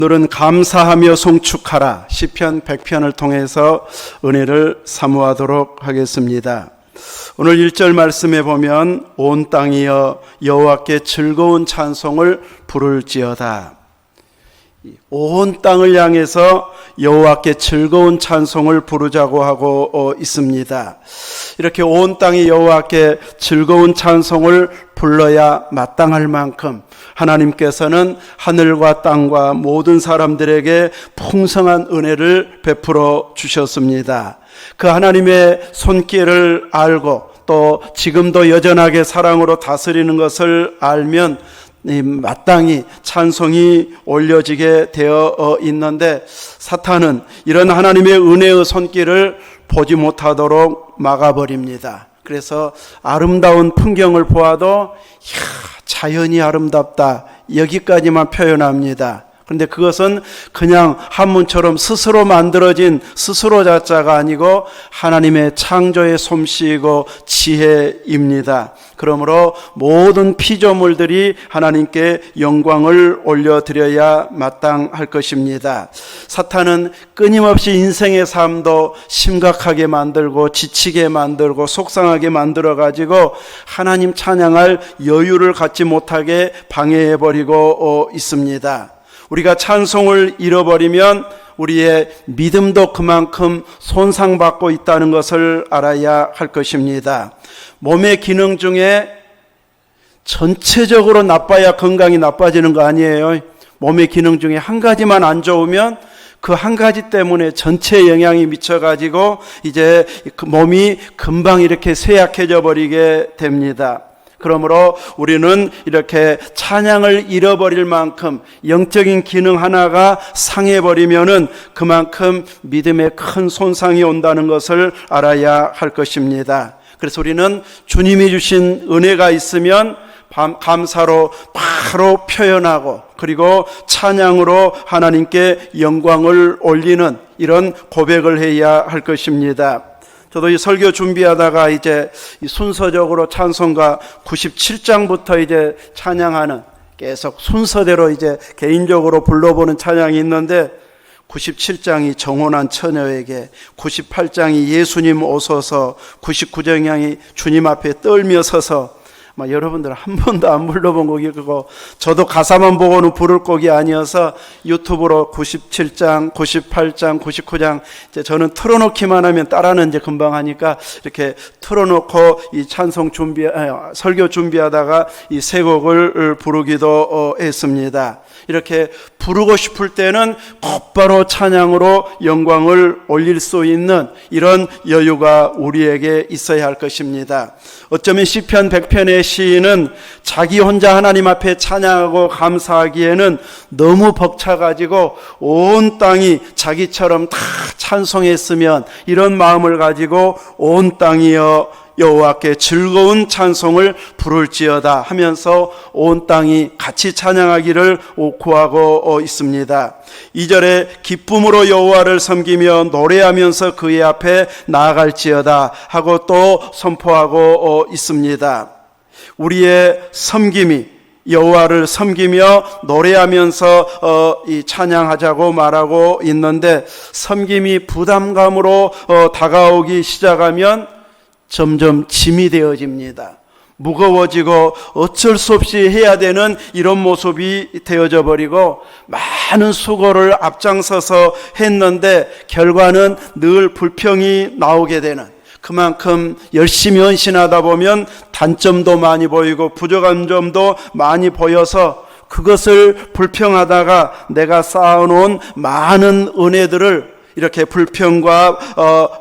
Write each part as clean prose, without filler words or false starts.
오늘은 감사하며 송축하라 시편 100편을 통해서 은혜를 사모하도록 하겠습니다. 오늘 1절 말씀에 보면 온 땅이여 여호와께 즐거운 찬송을 부를지어다. 온 땅을 향해서 여호와께 즐거운 찬송을 부르자고 하고 있습니다. 이렇게 온 땅이 여호와께 즐거운 찬송을 불러야 마땅할 만큼 하나님께서는 하늘과 땅과 모든 사람들에게 풍성한 은혜를 베풀어 주셨습니다. 그 하나님의 손길을 알고 또 지금도 여전하게 사랑으로 다스리는 것을 알면 마땅히 찬송이 올려지게 되어 있는데 사탄은 이런 하나님의 은혜의 손길을 보지 못하도록 막아버립니다. 그래서 아름다운 풍경을 보아도 자연이 아름답다 여기까지만 표현합니다. 그런데 그것은 그냥 한문처럼 스스로 만들어진 스스로 자자가 아니고 하나님의 창조의 솜씨이고 지혜입니다. 그러므로 모든 피조물들이 하나님께 영광을 올려드려야 마땅할 것입니다. 사탄은 끊임없이 인생의 삶도 심각하게 만들고 지치게 만들고 속상하게 만들어가지고 하나님 찬양할 여유를 갖지 못하게 방해해버리고 있습니다. 우리가 찬송을 잃어버리면 우리의 믿음도 그만큼 손상받고 있다는 것을 알아야 할 것입니다. 몸의 기능 중에 전체적으로 나빠야 건강이 나빠지는 거 아니에요. 몸의 기능 중에 한 가지만 안 좋으면 그 한 가지 때문에 전체에 영향이 미쳐가지고 이제 그 몸이 금방 이렇게 쇠약해져 버리게 됩니다. 그러므로 우리는 이렇게 찬양을 잃어버릴 만큼 영적인 기능 하나가 상해버리면은 그만큼 믿음에 큰 손상이 온다는 것을 알아야 할 것입니다. 그래서 우리는 주님이 주신 은혜가 있으면 감사로 바로 표현하고 그리고 찬양으로 하나님께 영광을 올리는 이런 고백을 해야 할 것입니다. 저도 이 설교 준비하다가 이제 순서적으로 찬송가 97장부터 이제 찬양하는 계속 순서대로 이제 개인적으로 불러보는 찬양이 있는데 97장이 정혼한 처녀에게, 98장이 예수님 오소서, 99장이 주님 앞에 떨며 서서 여러분들 한 번도 안 불러본 곡이고 저도 가사만 보고는 부를 곡이 아니어서 유튜브로 97장, 98장, 99장 이제 저는 틀어놓기만 하면 따라는 이제 금방 하니까 이렇게 틀어놓고 이 설교 준비하다가 이 세 곡을 부르기도 했습니다. 이렇게 부르고 싶을 때는 곧바로 찬양으로 영광을 올릴 수 있는 이런 여유가 우리에게 있어야 할 것입니다. 어쩌면 시편 100편의 시인은 자기 혼자 하나님 앞에 찬양하고 감사하기에는 너무 벅차가지고 온 땅이 자기처럼 다 찬송했으면 이런 마음을 가지고 온 땅이여 여호와께 즐거운 찬송을 부를지어다 하면서 온 땅이 같이 찬양하기를 구하고 있습니다. 2절에 기쁨으로 여호와를 섬기며 노래하면서 그의 앞에 나아갈지어다 하고 또 선포하고 있습니다. 우리의 섬김이 여호와를 섬기며 노래하면서 이 찬양하자고 말하고 있는데 섬김이 부담감으로 다가오기 시작하면 점점 짐이 되어집니다. 무거워지고 어쩔 수 없이 해야 되는 이런 모습이 되어져 버리고 많은 수고를 앞장서서 했는데 결과는 늘 불평이 나오게 되는 그만큼 열심히 헌신하다 보면 단점도 많이 보이고 부족한 점도 많이 보여서 그것을 불평하다가 내가 쌓아놓은 많은 은혜들을 이렇게 불평과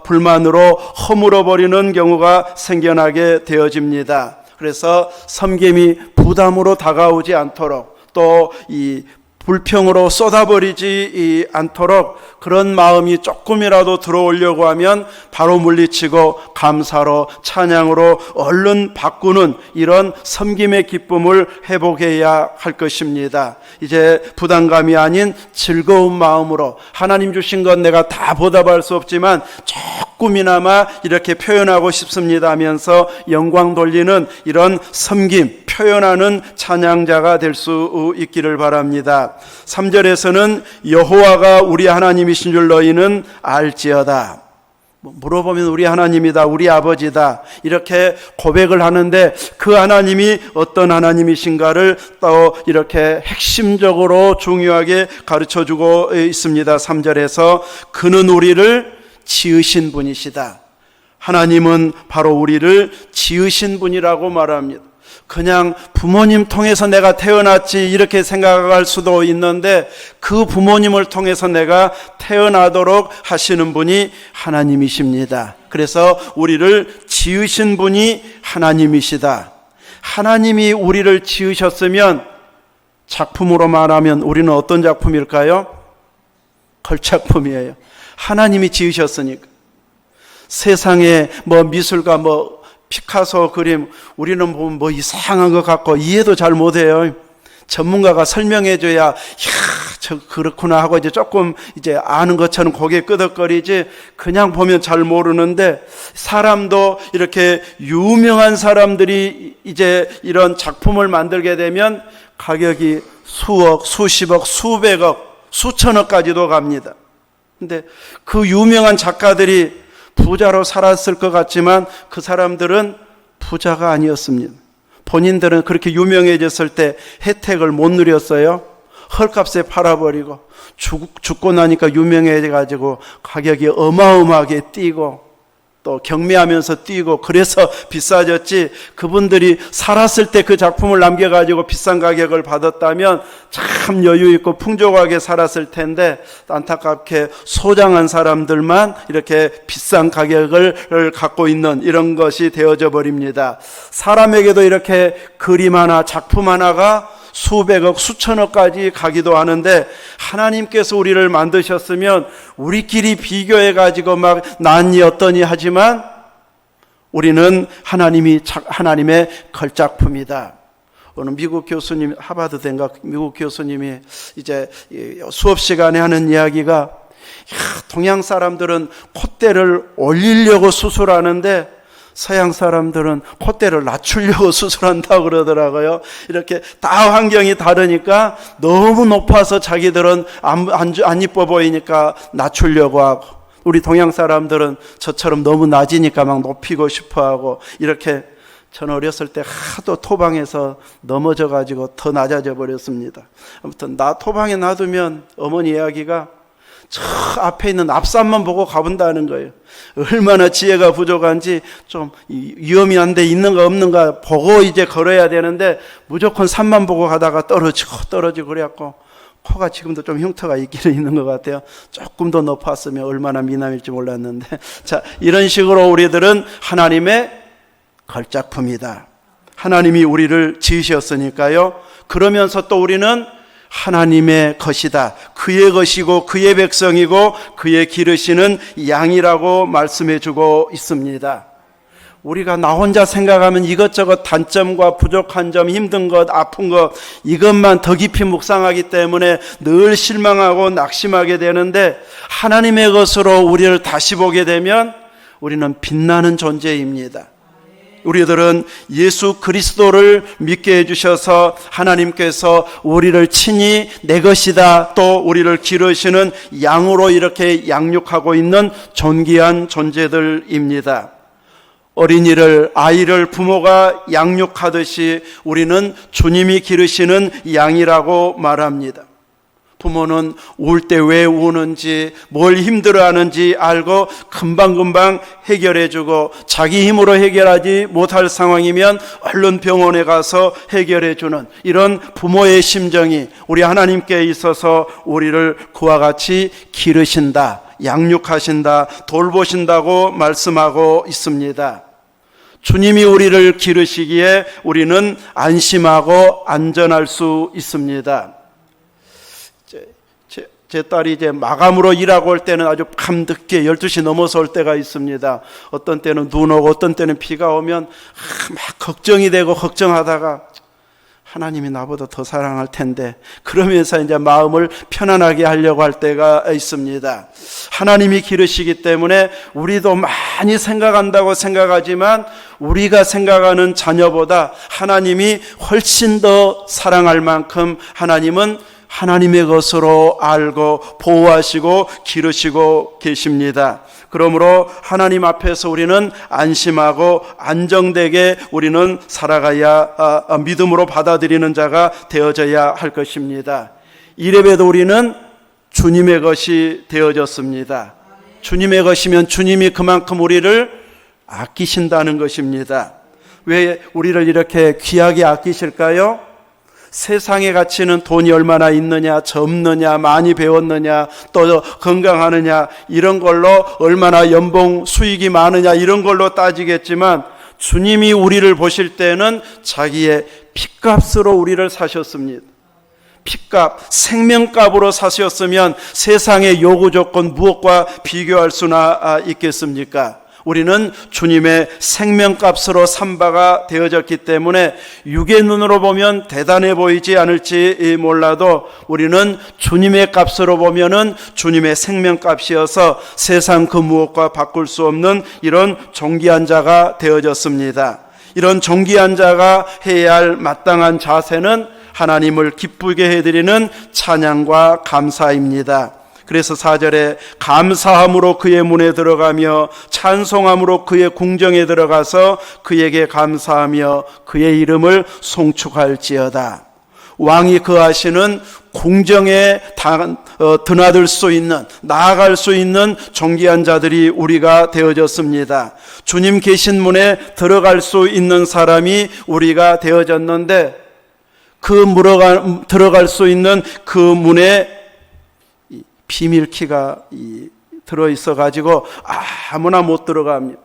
불만으로 허물어버리는 경우가 생겨나게 되어집니다. 그래서 섬김이 부담으로 다가오지 않도록 또 이 불평으로 쏟아버리지 않도록 그런 마음이 조금이라도 들어오려고 하면 바로 물리치고 감사로 찬양으로 얼른 바꾸는 이런 섬김의 기쁨을 회복해야 할 것입니다. 이제 부담감이 아닌 즐거운 마음으로 하나님 주신 건 내가 다 보답할 수 없지만 조금이나마 이렇게 표현하고 싶습니다 하면서 영광 돌리는 이런 섬김 표현하는 찬양자가 될 수 있기를 바랍니다. 3절에서는 여호와가 우리 하나님이신 줄 너희는 알지어다. 물어보면 우리 하나님이다, 우리 아버지다, 이렇게 고백을 하는데 그 하나님이 어떤 하나님이신가를 또 이렇게 핵심적으로 중요하게 가르쳐주고 있습니다. 3절에서 그는 우리를 지으신 분이시다. 하나님은 바로 우리를 지으신 분이라고 말합니다. 그냥 부모님 통해서 내가 태어났지 이렇게 생각할 수도 있는데 그 부모님을 통해서 내가 태어나도록 하시는 분이 하나님이십니다. 그래서 우리를 지으신 분이 하나님이시다. 하나님이 우리를 지으셨으면 작품으로 말하면 우리는 어떤 작품일까요? 걸작품이에요. 하나님이 지으셨으니까. 세상에 미술가 피카소 그림 우리는 보면 이상한 것 같고 이해도 잘 못해요. 전문가가 설명해줘야 저 그렇구나 하고 조금 아는 것처럼 고개 끄덕거리지 그냥 보면 잘 모르는데 사람도 이렇게 유명한 사람들이 이런 작품을 만들게 되면 가격이 수억, 수십억, 수백억, 수천억까지도 갑니다. 근데 그 유명한 작가들이 부자로 살았을 것 같지만 그 사람들은 부자가 아니었습니다. 본인들은 그렇게 유명해졌을 때 혜택을 못 누렸어요. 헐값에 팔아버리고 죽고 나니까 유명해져가지고 가격이 어마어마하게 뛰고 또 경매하면서 뛰고 그래서 비싸졌지, 그분들이 살았을 때 그 작품을 남겨가지고 비싼 가격을 받았다면 참 여유있고 풍족하게 살았을 텐데 안타깝게 소장한 사람들만 이렇게 비싼 가격을 갖고 있는 이런 것이 되어져 버립니다. 사람에게도 이렇게 그림 하나, 작품 하나가 수백억, 수천억까지 가기도 하는데 하나님께서 우리를 만드셨으면 우리끼리 비교해가지고 막 난이 어떠니 하지만 우리는 하나님의 걸작품이다. 어느 미국 교수님, 하버드 대학 미국 교수님이 수업 시간에 하는 이야기가 동양 사람들은 콧대를 올리려고 수술하는데 서양 사람들은 콧대를 낮추려고 수술한다고 그러더라고요. 이렇게 다 환경이 다르니까 너무 높아서 자기들은 안 이뻐 보이니까 낮추려고 하고, 우리 동양 사람들은 저처럼 너무 낮으니까 막 높이고 싶어 하고, 이렇게 저는 어렸을 때 하도 토방에서 넘어져 가지고 더 낮아져 버렸습니다. 아무튼 토방에 놔두면 어머니 이야기가 저 앞에 있는 앞산만 보고 가본다는 거예요. 얼마나 지혜가 부족한지 좀 위험이 안 돼 있는가 없는가 보고 걸어야 되는데 무조건 산만 보고 가다가 떨어지고 그래갖고 코가 지금도 좀 흉터가 있기는 있는 것 같아요. 조금 더 높았으면 얼마나 미남일지 몰랐는데. 자, 이런 식으로 우리들은 하나님의 걸작품이다. 하나님이 우리를 지으셨으니까요. 그러면서 또 우리는 하나님의 것이다. 그의 것이고 그의 백성이고 그의 기르시는 양이라고 말씀해주고 있습니다. 우리가 나 혼자 생각하면 이것저것 단점과 부족한 점, 힘든 것, 아픈 것 이것만 더 깊이 묵상하기 때문에 늘 실망하고 낙심하게 되는데 하나님의 것으로 우리를 다시 보게 되면 우리는 빛나는 존재입니다. 우리들은 예수 그리스도를 믿게 해주셔서 하나님께서 우리를 친히 내 것이다, 또 우리를 기르시는 양으로 이렇게 양육하고 있는 존귀한 존재들입니다. 아이를 부모가 양육하듯이 우리는 주님이 기르시는 양이라고 말합니다. 부모는 울 때 왜 우는지, 뭘 힘들어하는지 알고 금방금방 해결해주고, 자기 힘으로 해결하지 못할 상황이면 얼른 병원에 가서 해결해주는 이런 부모의 심정이 우리 하나님께 있어서 우리를 그와 같이 기르신다, 양육하신다, 돌보신다고 말씀하고 있습니다. 주님이 우리를 기르시기에 우리는 안심하고 안전할 수 있습니다. 제 딸이 마감으로 일하고 올 때는 아주 밤늦게 12시 넘어서 올 때가 있습니다. 어떤 때는 눈 오고 어떤 때는 비가 오면 막 걱정이 되고 걱정하다가 하나님이 나보다 더 사랑할 텐데 그러면서 마음을 편안하게 하려고 할 때가 있습니다. 하나님이 기르시기 때문에 우리도 많이 생각한다고 생각하지만 우리가 생각하는 자녀보다 하나님이 훨씬 더 사랑할 만큼 하나님은 하나님의 것으로 알고 보호하시고 기르시고 계십니다. 그러므로 하나님 앞에서 우리는 안심하고 안정되게 우리는 살아가야 믿음으로 받아들이는 자가 되어져야 할 것입니다. 이래봬도 우리는 주님의 것이 되어졌습니다. 주님의 것이면 주님이 그만큼 우리를 아끼신다는 것입니다. 왜 우리를 이렇게 귀하게 아끼실까요? 세상의 가치는 돈이 얼마나 있느냐, 젊느냐, 많이 배웠느냐, 또 건강하느냐, 이런 걸로 얼마나 연봉 수익이 많으냐, 이런 걸로 따지겠지만 주님이 우리를 보실 때는 자기의 핏값으로 우리를 사셨습니다. 핏값, 생명값으로 사셨으면 세상의 요구 조건 무엇과 비교할 수나 있겠습니까? 우리는 주님의 생명값으로 삼바가 되어졌기 때문에 육의 눈으로 보면 대단해 보이지 않을지 몰라도 우리는 주님의 값으로 보면은 주님의 생명값이어서 세상 그 무엇과 바꿀 수 없는 이런 존귀한 자가 되어졌습니다. 이런 존귀한 자가 해야 할 마땅한 자세는 하나님을 기쁘게 해드리는 찬양과 감사입니다. 그래서 4절에 감사함으로 그의 문에 들어가며 찬송함으로 그의 궁정에 들어가서 그에게 감사하며 그의 이름을 송축할지어다. 왕이 거하시는 궁정에 드나들 수 있는, 나아갈 수 있는 존귀한 자들이 우리가 되어졌습니다. 주님 계신 문에 들어갈 수 있는 사람이 우리가 되어졌는데 들어갈 수 있는 그 문에 비밀키가 들어있어 가지고 아무나 못 들어갑니다.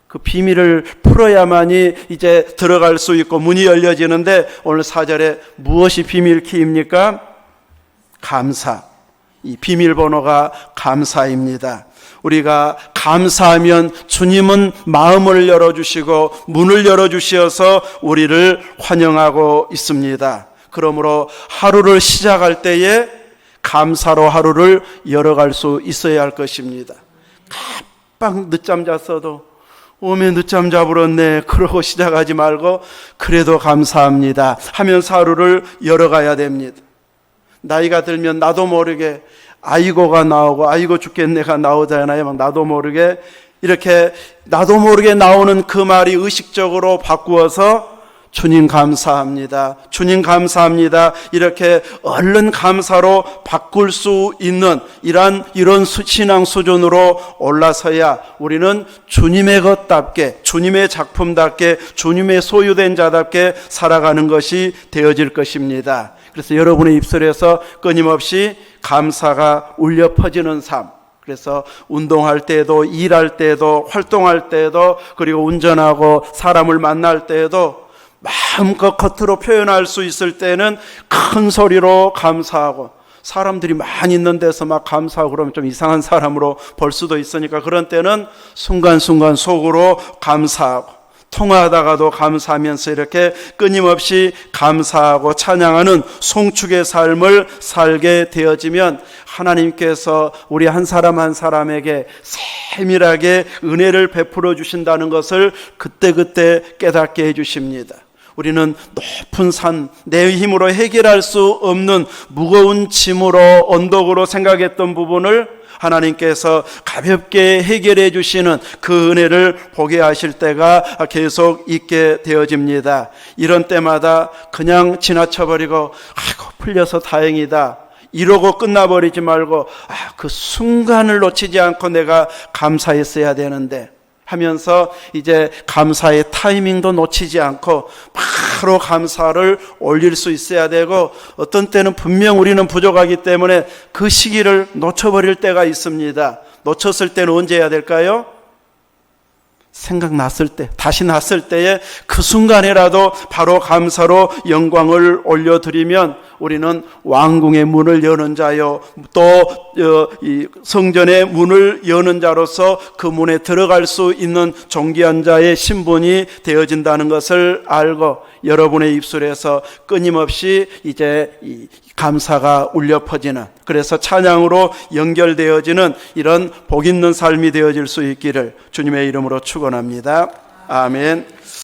그 비밀을 풀어야만이 이제 들어갈 수 있고 문이 열려지는데 오늘 4절에 무엇이 비밀키입니까? 감사. 이 비밀번호가 감사입니다. 우리가 감사하면 주님은 마음을 열어주시고 문을 열어주셔서 우리를 환영하고 있습니다. 그러므로 하루를 시작할 때에 감사로 하루를 열어갈 수 있어야 할 것입니다. 깜빡 늦잠 잤어도 오메 늦잠 자버렸네 그러고 시작하지 말고 그래도 감사합니다 하면서 하루를 열어가야 됩니다. 나이가 들면 나도 모르게 아이고가 나오고 아이고 죽겠네가 나오잖아요. 막 나도 모르게 이렇게 나도 모르게 나오는 그 말이 의식적으로 바꾸어서 주님 감사합니다. 주님 감사합니다. 이렇게 얼른 감사로 바꿀 수 있는 이런 신앙 수준으로 올라서야 우리는 주님의 것답게, 주님의 작품답게, 주님의 소유된 자답게 살아가는 것이 되어질 것입니다. 그래서 여러분의 입술에서 끊임없이 감사가 울려 퍼지는 삶. 그래서 운동할 때도, 일할 때도, 활동할 때도, 그리고 운전하고 사람을 만날 때도 마음껏 겉으로 표현할 수 있을 때는 큰 소리로 감사하고, 사람들이 많이 있는 데서 막 감사하고 그러면 좀 이상한 사람으로 볼 수도 있으니까 그런 때는 순간순간 속으로 감사하고, 통화하다가도 감사하면서 이렇게 끊임없이 감사하고 찬양하는 송축의 삶을 살게 되어지면 하나님께서 우리 한 사람 한 사람에게 세밀하게 은혜를 베풀어 주신다는 것을 그때그때 깨닫게 해주십니다. 우리는 높은 산, 내 힘으로 해결할 수 없는 무거운 짐으로, 언덕으로 생각했던 부분을 하나님께서 가볍게 해결해 주시는 그 은혜를 보게 하실 때가 계속 있게 되어집니다. 이런 때마다 그냥 지나쳐버리고 아이고 풀려서 다행이다 이러고 끝나버리지 말고 그 순간을 놓치지 않고 내가 감사했어야 되는데 하면서 이제 감사의 타이밍도 놓치지 않고 바로 감사를 올릴 수 있어야 되고, 어떤 때는 분명 우리는 부족하기 때문에 그 시기를 놓쳐버릴 때가 있습니다. 놓쳤을 때는 언제 해야 될까요? 생각났을 때, 다시 났을 때에 그 순간에라도 바로 감사로 영광을 올려드리면 우리는 왕궁의 문을 여는 자요, 또 성전의 문을 여는 자로서 그 문에 들어갈 수 있는 존귀한 자의 신분이 되어진다는 것을 알고 여러분의 입술에서 끊임없이 이제 이 감사가 울려 퍼지는, 그래서 찬양으로 연결되어지는 이런 복 있는 삶이 되어질 수 있기를 주님의 이름으로 축원합니다. 아멘.